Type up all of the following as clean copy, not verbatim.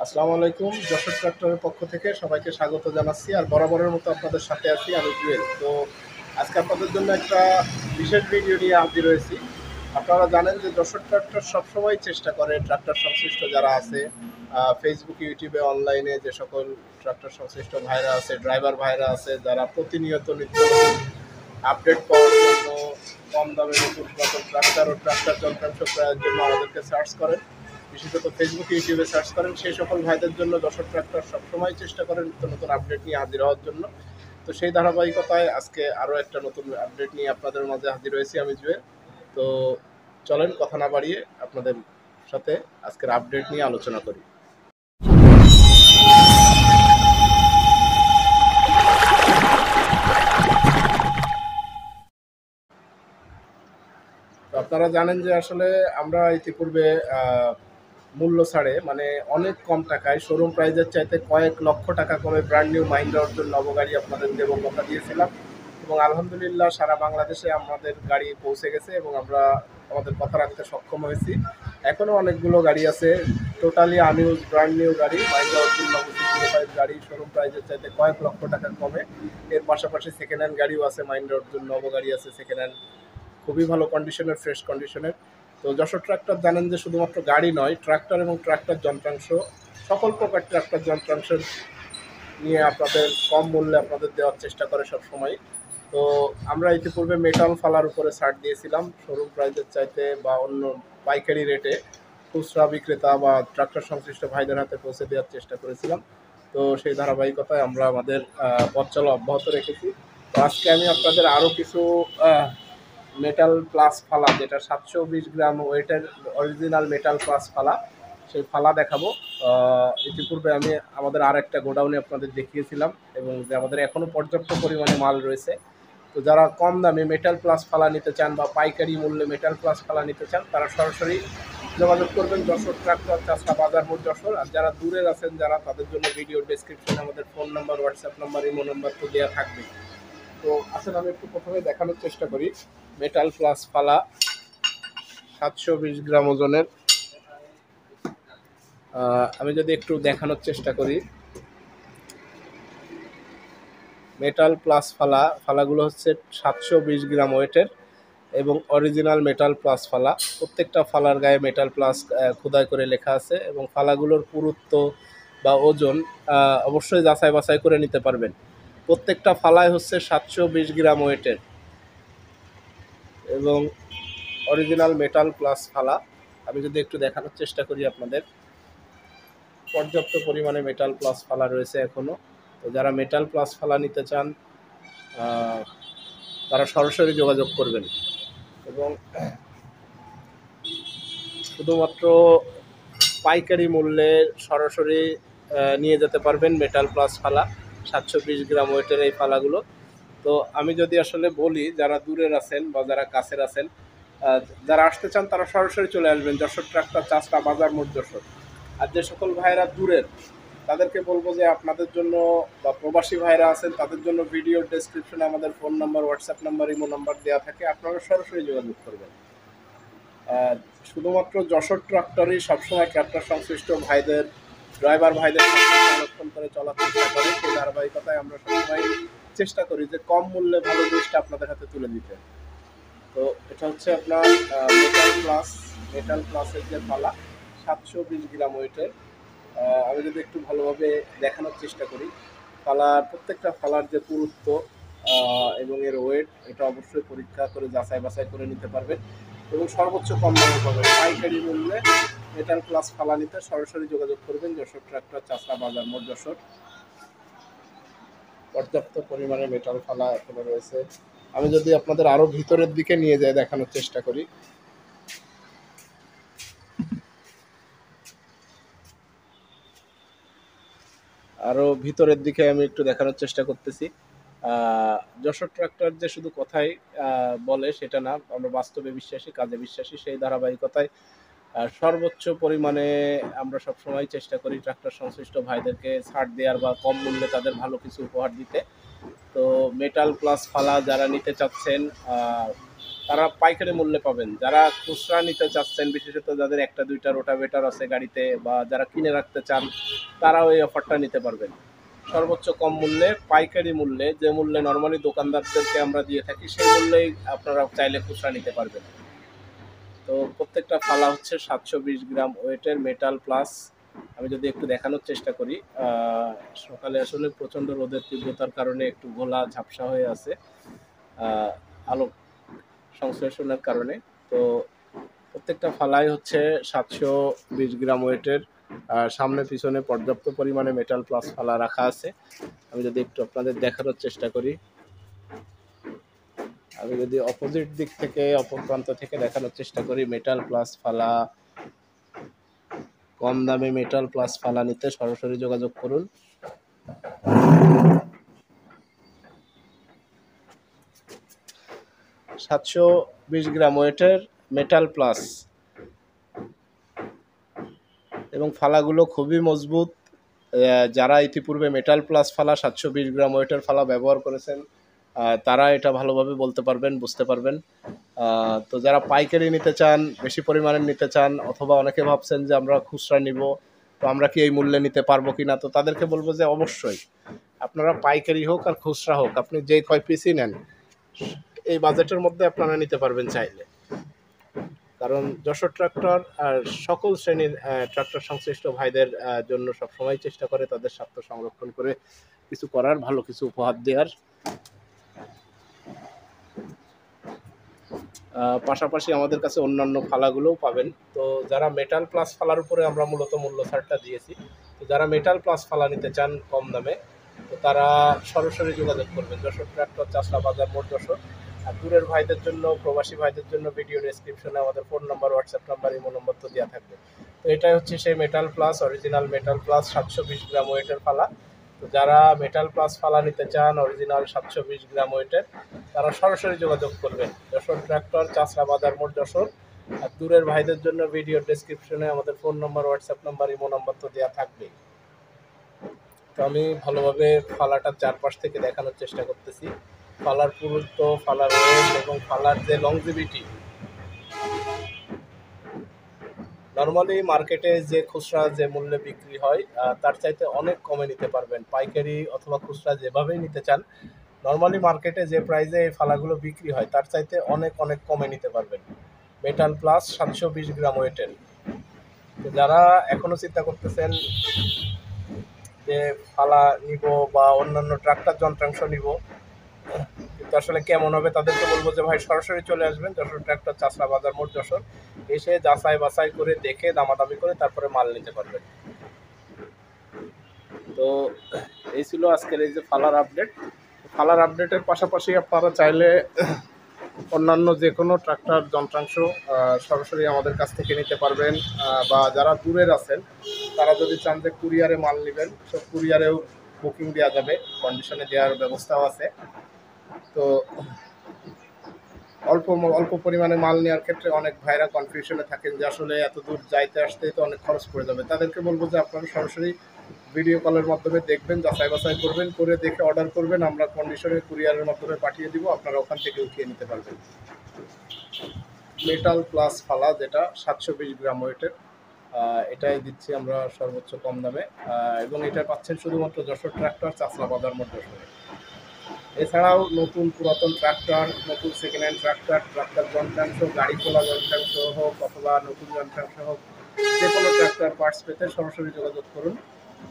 আসসালামু আলাইকুম। যশোর ট্রাক্টরের পক্ষ থেকে সবাইকে স্বাগত জানাচ্ছি। আর বরাবরের মতো আপনাদের সাথে আছি আমি জুয়েল। তো আজকে আপনাদের জন্য একটা বিশেষ ভিডিও নিয়ে হাজির হয়েছি। আপনারা জানেন যে যশোর ট্রাক্টর সবসময় চেষ্টা করে ট্রাক্টর সংশ্লিষ্ট যারা আছে ফেসবুক, ইউটিউবে, অনলাইনে যে সকল ট্রাক্টর সংশ্লিষ্ট ভাইরা আছে, ড্রাইভার ভাইরা আছে, যারা প্রতিনিয়ত নিত্য নতুন আপডেট পাওয়ার জন্য কম দামে নতুন নতুন ট্রাক্টর ও ট্রাক্টর যন্ত্রাংশ ক্রয়ের জন্য আমাদেরকে সার্চ করেন, বিশেষত ফেসবুক, ইউটিউবে সার্চ করেন, সেই সকল ভাইদের জন্য যশোর ট্রাক্টর সবসময় চেষ্টা করেন নিত্য নতুন আপডেট নিয়ে হাজির হওয়ার জন্য। তো সেই ধারাবাহিকতায় আজকে আরও একটা নতুন আপডেট নিয়ে আপনাদের মাঝে হাজির হয়েছি আমি জুয়েল। তো চলেন কথা না বাড়িয়ে আপনাদের সাথে আজকের আপডেট নিয়ে আলোচনা করি। তো আপনারা জানেন যে আসলে আমরা ইতিপূর্বে মূল্য ছাড়ে মানে অনেক কম টাকায় শোরুম প্রাইজের চাইতে কয়েক লক্ষ টাকা কমে ব্র্যান্ড নিউ মাহিন্দ্রা অর্জুন নবগাড়ি আপনাদের দেব কথা দিয়েছিলাম, এবং আলহামদুলিল্লাহ সারা বাংলাদেশে আমাদের গাড়ি পৌঁছে গেছে এবং আমরা আমাদের কথা রাখতে সক্ষম হয়েছি। এখনও অনেকগুলো গাড়ি আছে, টোটালি আনইউজ ব্র্যান্ড নিউ গাড়ি, মাহিন্দ্রা অর্জুন নবগাড়ি গাড়ি শোরুম প্রাইজের চাইতে কয়েক লক্ষ টাকা কমে। এর পাশাপাশি সেকেন্ড হ্যান্ড গাড়িও আছে, মাহিন্দ্রা অর্জুন নবগাড়ি আছে সেকেন্ড হ্যান্ড, খুবই ভালো কন্ডিশনের, ফ্রেশ কন্ডিশনের। তো যশোর ট্রাক্টর জানেন যে শুধুমাত্র গাড়ি নয়, ট্রাক্টর এবং ট্রাক্টর যন্ত্রাংশ, সকল প্রকার ট্রাক্টর যন্ত্রাংশ নিয়ে আপনাদের কম মূল্যে আপনাদের দেওয়ার চেষ্টা করে সব সময়। তো আমরা ইতিপূর্বে মেটাল ফালার উপরে ছাড় দিয়েছিলাম শোরুম প্রাইসের চাইতে বা অন্য পাইকারি রেটে খুচরা বিক্রেতা বা ট্রাক্টর সংশ্লিষ্ট ভাইদের হাতে পৌঁছে দেওয়ার চেষ্টা করেছিলাম। তো সেই ধারাবাহিকতায় আমরা আমাদের পথ চলা অব্যাহত রেখেছি। তো আজকে আমি আপনাদের আরও কিছু মেটাল প্লাস ফালা, যেটা 720 গ্রাম ওয়েটের অরিজিনাল মেটাল প্লাস ফালা, সেই ফালা দেখাবো। ইতিপূর্বে আমি আমাদের আর একটা গোডাউনে আপনাদের দেখিয়েছিলাম এবং যে আমাদের এখনও পর্যাপ্ত পরিমাণে মাল রয়েছে। তো যারা কম দামে মেটাল প্লাস ফালা নিতে চান বা পাইকারি মূল্যে মেটাল প্লাস ফালা নিতে চান, তারা সরাসরি যোগাযোগ করবেন যশোর ট্রাক্টর, চাষরা বাজার মোড় যশোর। আর যারা দূরের আছেন যারা, তাদের জন্য ভিডিওর ডেসক্রিপশনে আমাদের phone number, WhatsApp number, imo number তো দেওয়া থাকবে। তো আসলে আমি একটু প্রথমে দেখানোর চেষ্টা করি মেটাল প্লাস ফালা 720 গ্রাম ওজনের। আমি যদি একটু দেখানোর চেষ্টা করি, মেটাল প্লাস ফালাগুলো হচ্ছে 720 গ্রাম ওয়েটের এবং অরিজিনাল মেটাল প্লাস ফালা। প্রত্যেকটা ফালার গায়ে মেটাল প্লাস খোদাই করে লেখা আছে এবং ফালাগুলোর পুরুত্ব বা ওজন অবশ্যই যাচাই বাছাই করে নিতে পারবেন। প্রত্যেকটা ফালায় হচ্ছে 720 গ্রাম ওয়েটের এবং অরিজিনাল মেটাল প্লাস ফালা। আমি যদি একটু দেখানোর চেষ্টা করি আপনাদের, পর্যাপ্ত পরিমাণে মেটাল প্লাস ফালা রয়েছে এখনও। তো যারা মেটাল প্লাস ফালা নিতে চান তারা সরাসরি যোগাযোগ করবেন এবং শুধুমাত্র পাইকারি মূল্যে সরাসরি নিয়ে যেতে পারবেন মেটাল প্লাস ফালা 720 গ্রাম ওয়েটের এই ফালাগুলো। তো আমি যদি আসলে বলি, যারা দূরের আছেন বা যারা কাছের আছেন, যারা আসতে চান তারা সরাসরি চলে আসবেন যশোর ট্রাক্টর, চাষরা বাজার মোড় যশোর। আর যে সকল ভাইরা দূরের, তাদেরকে বলবো যে আপনাদের জন্য বা প্রবাসী ভাইরা আছেন তাদের জন্য ভিডিওর ডেসক্রিপশনে আমাদের phone number, WhatsApp number, imo number দেওয়া থাকে, আপনারা সরাসরি যোগাযোগ করবেন। শুধুমাত্র যশোর ট্রাক্টরই সবসময় ট্রাক্টর সংশ্লিষ্ট ভাইদের, ড্রাইভার ভাইদের সংরক্ষণ করে চলার চেষ্টা করে। সেই ধারাবাহিকতায় আমরা সবসময় চেষ্টা করি যে কম মূল্যে ভালো জিনিসটা আপনাদের হাতে তুলে দিতে। তো এটা হচ্ছে আপনার মেটাল প্লাসের যে ফালা 720 গ্রাম ওয়েটের। আমি যদি একটু ভালোভাবে দেখানোর চেষ্টা করি, প্রত্যেকটা ফালার যে পুরুত্ব এবং এর ওয়েট, এটা অবশ্যই পরীক্ষা করে যাচাই বাছাই করে নিতে পারবেন এবং সর্বোচ্চ কম দামে পাবেন পাইকারি মূল্যে। মেটাল প্লাস ফালা নিতে সরাসরি যোগাযোগ করবেন যশোর ট্রাক্টর, চাষরা বাজার মোড় যশোর। পর্যাপ্ত পরিমাণে মেটাল ফালা এখনো রয়েছে। আমি যদি আপনাদের আরো ভিতরের দিকে নিয়ে যাই, দেখানোর চেষ্টা করি, আরো ভিতরের দিকে আমি একটু দেখানোর চেষ্টা করতেছি। যশোর ট্রাক্টর যে শুধু কথাই বলে সেটা না, আমরা বাস্তবে বিশ্বাসী, কাজে বিশ্বাসী। সেই ধারাবাহিকতায় সর্বোচ্চ পরিমাণে আমরা সবসময় চেষ্টা করি ট্রাক্টর সংশ্লিষ্ট ভাইদেরকে ছাড় দেওয়ার বা কম মূল্যে তাদের ভালো কিছু উপহার দিতে। তো মেটাল প্লাস ফালা যারা নিতে চাচ্ছেন, তারা পাইকারি মূল্যে পাবেন। যারা খুচরা নিতে চাচ্ছেন, বিশেষত যাদের একটা দুইটা রোটাভেটর আছে গাড়িতে বা যারা কিনে রাখতে চান, তারাও এই অফারটা নিতে পারবেন। সর্বোচ্চ কম মূল্যে, পাইকারি মূল্যে, যে মূল্যে নর্মালি দোকানদারদেরকে আমরা দিয়ে থাকি সেই মূল্যেই আপনারা চাইলে খুচরা নিতে পারবেন। তো প্রত্যেকটা ফালা হচ্ছে 720 গ্রাম ওয়েটের মেটাল প্লাস। আমি যদি একটু দেখানোর চেষ্টা করি, সকালে আসলে প্রচণ্ড রোদের তীব্রতার কারণে একটু ঘোলা ঝাপসা হয়ে আছে আলো সংশ্লেষণের কারণে। তো প্রত্যেকটা ফালাই হচ্ছে 720 গ্রাম ওয়েটের। সামনে পিছনে পর্যাপ্ত পরিমাণে মেটাল প্লাস ফালা রাখা আছে। আমি যদি একটু আপনাদের দেখানোর চেষ্টা করি, আমি যদি অপোজিট দিক থেকে, অপর প্রান্ত থেকে দেখানোর চেষ্টা করি, মেটাল প্লাস ফালা, কম দামে মেটাল প্লাস ফালা নিতে সরাসরি যোগাযোগ করুন। সাতশো 20 গ্রাম ওয়েটের মেটাল প্লাস, এবং ফালাগুলো খুবই মজবুত। যারা ইতিপূর্বে মেটাল প্লাস ফালা 720 গ্রাম ওয়েটের ফালা ব্যবহার করেছেন, তারা এটা ভালোভাবে বলতে পারবেন, বুঝতে পারবেন। তো যারা পাইকারি নিতে চান, বেশি পরিমাণে নিতে চান, অথবা অনেকে ভাবছেন যে আমরা খুচরা নিব, তো আমরা কি এই মূল্যে নিতে পারবো কি না, তো তাদেরকে বলবো যে অবশ্যই আপনারা পাইকারি হোক আর খুচরা হোক, আপনি যেই কয় পিসই নেন এই বাজেটের মধ্যে আপনারা নিতে পারবেন চাইলে। কারণ যশোর ট্রাক্টর আর সকল শ্রেণীর ট্রাক্টর সংশ্লিষ্ট ভাইদের জন্য সবসময় চেষ্টা করে তাদের স্বার্থ সংরক্ষণ করে কিছু করার, ভালো কিছু উপহার দেওয়ার। পাশাপাশি আমাদের কাছে অন্যান্য ফালাগুলোও পাবেন। তো যারা মেটাল প্লাস ফালার উপরে আমরা মূলত মূল্য ছাড়টা দিয়েছি, তো যারা মেটাল প্লাস ফালা নিতে চান কম দামে, তো তারা সরাসরি যোগাযোগ করবেন যশোর ট্রাক্টর, চাষলা বাজার মোড় যশোর। আর দূরের ভাইদের জন্য, প্রবাসী ভাইদের জন্য ভিডিও ডেসক্রিপশনে আমাদের phone number, WhatsApp number, imo number তো দেওয়া থাকবে। তো এটাই হচ্ছে সেই metal plus, original metal plus 720 gram ওয়েটের ফালা। তো যারা মেটাল প্লাস ফালা নিতে চান অরিজিনাল 720 গ্রাম ওয়েটের, তারা সরাসরি যোগাযোগ করবেন যশোর ট্রাক্টর, চাষলা বাজার মোড় যশোর। আর দূরের ভাইদের জন্য ভিডিও ডেসক্রিপশনে আমাদের phone number, WhatsApp number, imo number তো দেওয়া থাকবে। তো আমি ভালোভাবে ফালাটার চারপাশ থেকে দেখানোর চেষ্টা করতেছি। ফালার পুরুত্ব, ফালার ওয়েট এবং ফালার যে লংজিভিটি, নর্মালি মার্কেটে যে খুচরা যে মূল্যে বিক্রি হয় তার চাইতে অনেক কমে নিতে পারবেন। পাইকারি অথবা খুচরা যেভাবেই নিতে চান, নর্মালি মার্কেটে যে প্রাইসে এই ফালাগুলো বিক্রি হয় তার চাইতে অনেক অনেক কমে নিতে পারবেন মেটাল প্লাস 720 গ্রাম ওয়েটের। তো যারা এখনও চিন্তা করতেছেন যে ফালা নিব বা অন্যান্য ট্রাক্টর যন্ত্রাংশ নিব, কিন্তু আসলে কেমন হবে, তাদেরকে বলবো যে ভাই সরাসরি চলে আসবেন যশোর ট্রাক্টর, চাষলা বাজার মোড় যশোর। এসে যাচাই বাছাই করে, দেখে দামাদামি করে তারপরে মাল নিতে পারবেন। তো এই ছিল আজকের এই যে ফালার আপডেট। ফালার আপডেটের পাশাপাশি আপনারা চাইলে অন্যান্য যে কোনো ট্রাক্টর যন্ত্রাংশ সরাসরি আমাদের কাছ থেকে নিতে পারবেন। বা যারা দূরের আছেন তারা যদি চান যে কুরিয়ারে মাল নেবেন, সব কুরিয়ারেও বুকিং দেওয়া যাবে, কন্ডিশনে দেওয়ার ব্যবস্থাও আছে। তো অল্প অল্প পরিমাণে মাল নেওয়ার ক্ষেত্রে অনেক ভাইরা কনফিউশনে থাকেন যে আসলে এত দূর যাইতে আসতে তো অনেক খরচ পড়ে যাবে। তাদেরকে বলবো যে আপনারা সরাসরি ভিডিও কলের মাধ্যমে দেখবেন, যাচাই বাছাই করবেন, করে দেখে অর্ডার করবেন, আমরা কন্ডিশনে কুরিয়ারের মাধ্যমে পাঠিয়ে দিব, আপনারা ওখান থেকে উঠিয়ে নিতে পারবেন। মেটাল প্লাস ফালা যেটা 720 গ্রাম ওয়েটের, এটাই দিচ্ছি আমরা সর্বোচ্চ কম দামে, এবং এটা পাচ্ছেন শুধুমাত্র যশোর ট্রাক্টর, চাষলা বাজার মোড় যশোরে। এছাড়াও নতুন পুরাতন ট্রাক্টর, নতুন সেকেন্ড হ্যান্ড ট্রাক্টর, ট্রাক্টর যন্ত্রাংশ, গাড়ি তোলা যন্ত্রাংশ হোক অথবা নতুন যন্ত্রাংশ হোক, যে কোনো ট্রাক্টর পার্টস পেতে সরাসরি যোগাযোগ করুন।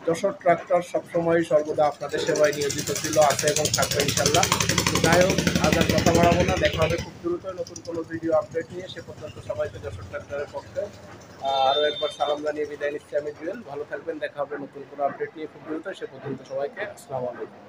যশোর ট্রাক্টর সবসময় সর্বদা আপনাদের সেবায় নিয়োজিত ছিল, আছে এবং থাকবে ইনশাল্লাহ। যাই হোক, আজ আর কথা বাড়াবো না, দেখা হবে খুব দ্রুত নতুন কোনো ভিডিও আপডেট নিয়ে। সে পর্যন্ত সবাইকে যশোর ট্রাক্টরের পক্ষে আরও একবার সালাম জানিয়ে বিদায় নিচ্ছি আমি জুয়েল। ভালো থাকবেন, দেখা হবে নতুন কোনো আপডেট নিয়ে খুব দ্রুত। সে পর্যন্ত সবাইকে আসসালামু আলাইকুম।